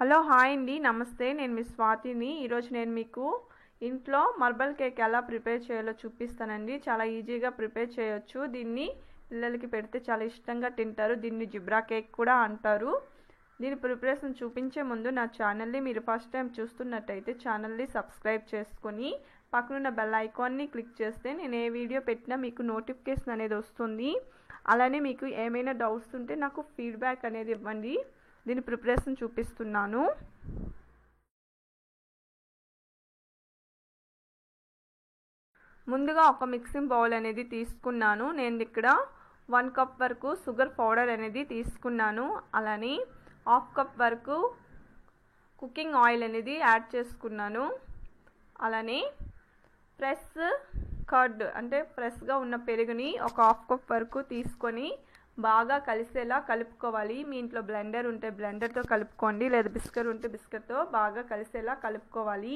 Hello hi అండి నమస్తే నేను మీ స్వాతిని ఈరోజు నేను మీకు ఇంట్లో మార్బల్ కేక్ ఎలా ప్రిపేర్ చేయాలో చూపిస్తానండి. చాలా ఈజీగా ప్రిపేర్ చేయొచ్చు. దీన్ని పిల్లలకి పెడితే చాలా ఇష్టంగా తింటారు. దీన్ని జిబ్రా కేక్ కూడా అంటారు. దీని ప్రిపరేషన్ చూపించే ముందు నా ఛానల్ని మీరు ఫస్ట్ టైం చూస్తున్నట్టయితే ఛానల్ని సబ్స్క్రైబ్ చేసుకొని పక్కనున్న బెల్ ఐకాన్ని క్లిక్ చేస్తే నేను ఏ వీడియో పెట్టినా మీకు నోటిఫికేషన్ అనేది వస్తుంది. అలానే మీకు ఏమైనా డౌట్స్ ఉంటే నాకు ఫీడ్బ్యాక్ అనేది ఇవ్వండి. దీని ప్రిపరేషన్ చూపిస్తున్నాను. ముందుగా ఒక మిక్సింగ్ బౌల్ అనేది తీసుకున్నాను. నేను ఇక్కడ 1 కప్ వరకు షుగర్ పౌడర్ అనేది తీసుకున్నాను. అలానే హాఫ్ కప్ వరకు కుకింగ్ ఆయిల్ అనేది యాడ్ చేసుకున్నాను. అలానే ఫ్రెష్ కర్డ్ అంటే ఫ్రెష్గా ఉన్న పెరుగుని ఒక హాఫ్ కప్ వరకు తీసుకొని బాగా కలిసేలా కలుపుకోవాలి. మీ ఇంట్లో బ్లెండర్ ఉంటే బ్లెండర్తో కలుపుకోండి, లేదా బిస్కెట్ ఉంటే బిస్కెట్తో బాగా కలిసేలా కలుపుకోవాలి.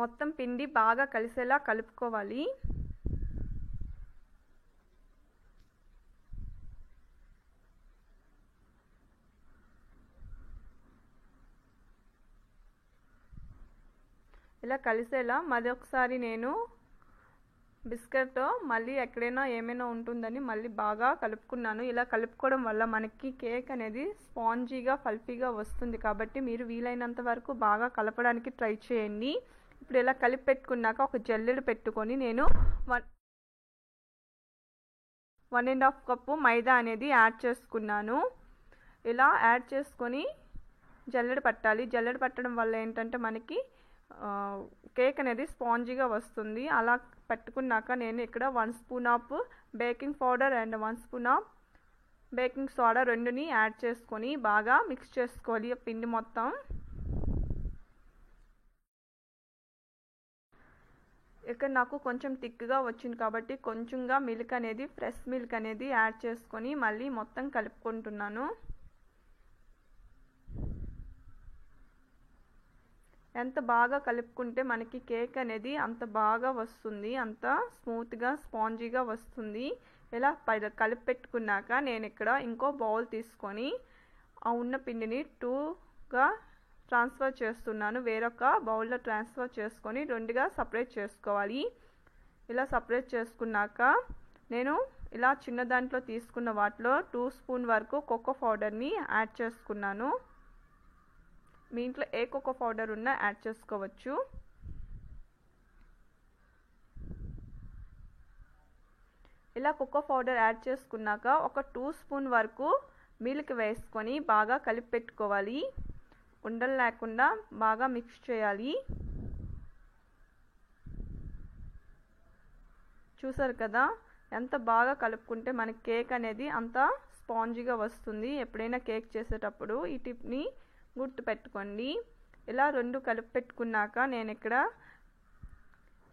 మొత్తం పిండి బాగా కలిసేలా కలుపుకోవాలి. ఇలా కలిసేలా మరొకసారి నేను బిస్కెట్తో మళ్ళీ ఎక్కడైనా ఏమైనా ఉంటుందని మళ్ళీ బాగా కలుపుకున్నాను. ఇలా కలుపుకోవడం వల్ల మనకి కేక్ అనేది స్పాంజీగా ఫల్ఫీగా వస్తుంది. కాబట్టి మీరు వీలైనంత వరకు బాగా కలపడానికి ట్రై చేయండి. ఇప్పుడు ఇలా కలిపి పెట్టుకున్నాక ఒక జల్లెడ పెట్టుకొని నేను 1.5 కప్పు మైదా అనేది యాడ్ చేసుకున్నాను. ఇలా యాడ్ చేసుకొని జల్లెడ పట్టాలి. జల్లెడ పట్టడం వల్ల ఏంటంటే మనకి కేక్ అనేది స్పాంజీగా వస్తుంది. అలా పట్టుకున్నాక నేను ఇక్కడ 1 spoon of baking powder and 1 spoon of baking soda రెండుని యాడ్ చేసుకొని బాగా మిక్స్ చేసుకోవాలి పిండి మొత్తం. ఇక్కడ నాకు కొంచెం థిక్గా వచ్చింది కాబట్టి కొంచెంగా మిల్క్ అనేది ఫ్రెష్ మిల్క్ అనేది యాడ్ చేసుకొని మళ్ళీ మొత్తం కలుపుకుంటున్నాను. ఎంత బాగా కలుపుకుంటే మనకి కేక్ అనేది అంత బాగా వస్తుంది, అంత స్మూత్గా స్పాంజీగా వస్తుంది. ఇలా కలిపి పెట్టుకున్నాక నేను ఇక్కడ ఇంకో బౌల్ తీసుకొని ఆ ఉన్న పిండిని 2గా ట్రాన్స్ఫర్ చేస్తున్నాను. వేరొక బౌల్లో ట్రాన్స్ఫర్ చేసుకొని రెండుగా సపరేట్ చేసుకోవాలి. ఇలా సపరేట్ చేసుకున్నాక నేను ఇలా చిన్న దాంట్లో తీసుకున్న వాటిలో 2 స్పూన్ వరకు కోకో పౌడర్ని యాడ్ చేసుకున్నాను. మీ ఇంట్లో ఏ కోకో పౌడర్ ఉన్నా యాడ్ చేసుకోవచ్చు. ఇలా కోకో పౌడర్ యాడ్ చేసుకున్నాక ఒక 2 స్పూన్ వరకు మిల్క్ వేసుకొని బాగా కలిపి పెట్టుకోవాలి. ఉండలు లేకుండా బాగా మిక్స్ చేయాలి. చూసారు కదా ఎంత బాగా కలుపుకుంటే మనకి కేక్ అనేది అంత స్పాంజీగా వస్తుంది. ఎప్పుడైనా కేక్ చేసేటప్పుడు ఈ టిప్ని గుర్తుపెట్టుకోండి. ఇలా రెండు కలిపి పెట్టుకున్నాక నేను ఇక్కడ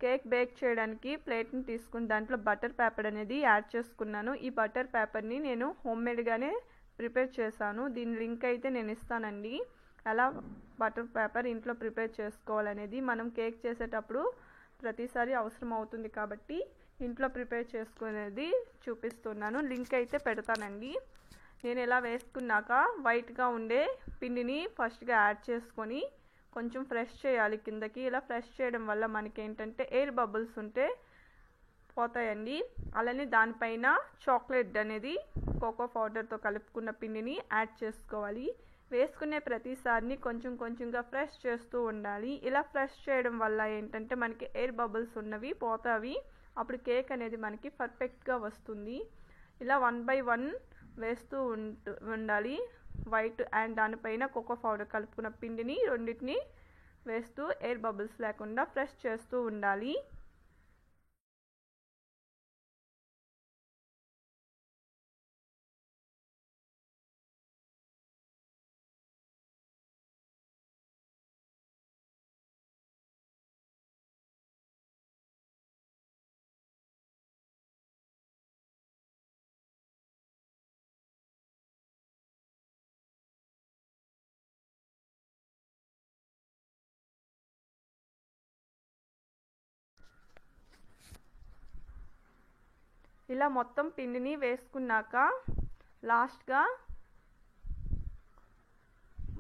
కేక్ బేక్ చేయడానికి ప్లేట్ని తీసుకుని దాంట్లో బటర్ పేపర్ అనేది యాడ్ చేసుకున్నాను. ఈ బటర్ పేపర్ని నేను హోమ్మేడ్గానే ప్రిపేర్ చేశాను. దీని లింక్ అయితే నేను ఇస్తానండి. ఎలా బటర్ పేపర్ ఇంట్లో ప్రిపేర్ చేసుకోవాలనేది మనం కేక్ చేసేటప్పుడు ప్రతిసారి అవసరం అవుతుంది కాబట్టి ఇంట్లో ప్రిపేర్ చేసుకునేది చూపిస్తున్నాను. లింక్ అయితే పెడతానండి. నేను ఇలా వేసుకున్నాక వైట్గా ఉండే పిండిని ఫస్ట్గా యాడ్ చేసుకొని కొంచెం ఫ్రెష్ చేయాలి కిందకి. ఇలా ఫ్రెష్ చేయడం వల్ల మనకి ఏంటంటే ఎయిర్ బబుల్స్ ఉంటే పోతాయండి. అలానే దానిపైన చాక్లెట్ అనేది కోకో పౌడర్తో కలుపుకున్న పిండిని యాడ్ చేసుకోవాలి. వేసుకునే ప్రతిసారిని కొంచెం కొంచెంగా ఫ్రెష్ చేస్తూ ఉండాలి. ఇలా ఫ్రెష్ చేయడం వల్ల ఏంటంటే మనకి ఎయిర్ బబుల్స్ ఉన్నవి పోతావి. అప్పుడు కేక్ అనేది మనకి పర్ఫెక్ట్గా వస్తుంది. ఇలా 1 బై 1 వేస్తూ ఉండాలి. వైట్ అండ్ దానిపైన కోకో పౌడర్ కలుపుకున్న పిండిని రెండింటిని వేస్తూ ఎయిర్ బబుల్స్ లేకుండా ఫ్రెష్ చేస్తూ ఉండాలి. ఇలా మొత్తం పిండిని వేసుకున్నాక లాస్ట్గా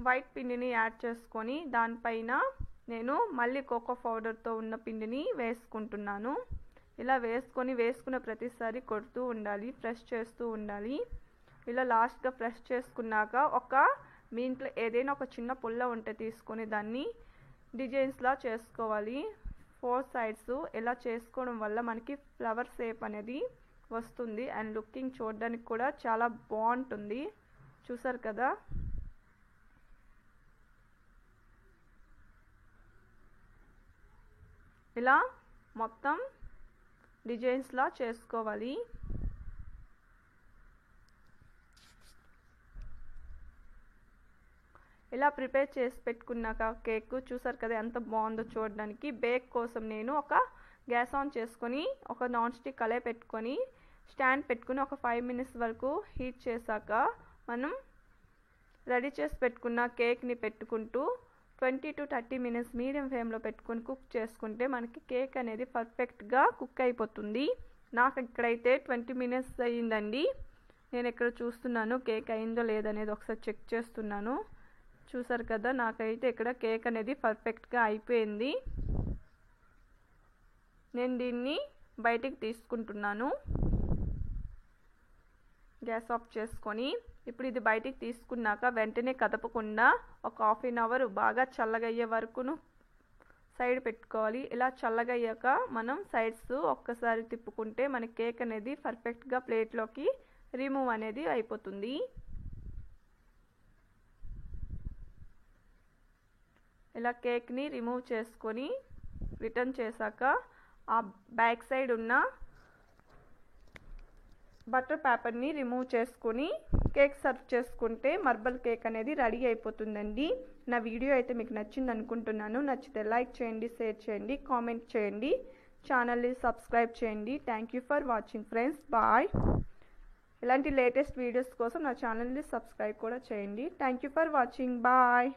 వైట్ పిండిని యాడ్ చేసుకొని దానిపైన నేను మళ్ళీ కోకో పౌడర్తో ఉన్న పిండిని వేసుకుంటున్నాను. ఇలా వేసుకున్న ప్రతిసారి కొడుతూ ఉండాలి, ప్రెస్ చేస్తూ ఉండాలి. ఇలా లాస్ట్గా ప్రెస్ చేసుకున్నాక మీ ఇంట్లో ఏదైనా ఒక చిన్న పుల్ల ఉంటే తీసుకొని దాన్ని డిజైన్స్లా చేసుకోవాలి. 4 సైడ్స్ ఇలా చేసుకోవడం వల్ల మనకి ఫ్లవర్ షేప్ అనేది వస్తుంది అండ్ లుకింగ్ చూడడానికి కూడా చాలా బాగుంటుంది. చూసారు కదా. ఇలా మొత్తం డిజైన్స్లా చేసుకోవాలి. ఇలా ప్రిపేర్ చేసి పెట్టుకున్నాక కేక్ చూసారు కదా ఎంత బాగుందో చూడడానికి. బేక్ కోసం నేను ఒక గ్యాస్ ఆన్ చేసుకొని ఒక నాన్ స్టిక్ కళాయి పెట్టుకొని స్టాండ్ పెట్టుకుని ఒక 5 మినిట్స్ వరకు హీట్ చేశాక మనం రెడీ చేసి పెట్టుకున్న కేక్ని పెట్టుకుంటూ 20 to 30 మినిట్స్ మీడియం ఫ్లేమ్లో పెట్టుకొని కుక్ చేసుకుంటే మనకి కేక్ అనేది పర్ఫెక్ట్గా కుక్ అయిపోతుంది. నాకు ఇక్కడైతే 20 మినిట్స్ అయ్యిందండి. నేను ఇక్కడ చూస్తున్నాను కేక్ అయిందో లేదనేది ఒకసారి చెక్ చేస్తున్నాను. చూసారు కదా, నాకైతే ఇక్కడ కేక్ అనేది పర్ఫెక్ట్గా అయిపోయింది. నేను దీన్ని బయటికి తీసుకుంటున్నాను గ్యాస్ ఆఫ్ చేసుకొని. ఇప్పుడు ఇది బయటికి తీసుకున్నాక వెంటనే కదపకుండా ఒక 1/2 అవర్ బాగా చల్లగయ్యే వరకును సైడ్ పెట్టుకోవాలి. ఇలా చల్లగయ్యాక మనం సైడ్స్ ఒక్కసారి తిప్పుకుంటే మన కేక్ అనేది పర్ఫెక్ట్గా ప్లేట్లోకి రిమూవ్ అనేది అయిపోతుంది. ఇలా కేక్ని రిమూవ్ చేసుకొని రిటర్న్ చేశాక ఆ బ్యాక్ సైడ్ ఉన్న బటర్ పేపర్ని రిమూవ్ చేసుకొని కేక్ సర్వ్ చేసుకుంటే మార్బల్ కేక్ అనేది రెడీ అయిపోతుందండి. నా వీడియో అయితే మీకు నచ్చింది అనుకుంటున్నాను. నచ్చితే లైక్ చేయండి, షేర్ చేయండి, కామెంట్ చేయండి, ఛానల్ని సబ్స్క్రైబ్ చేయండి. Thank you for watching friends. Bye. ఇలాంటి లేటెస్ట్ వీడియోస్ కోసం నా ఛానల్ని సబ్స్క్రైబ్ కూడా చేయండి. Thank you for watching. Bye.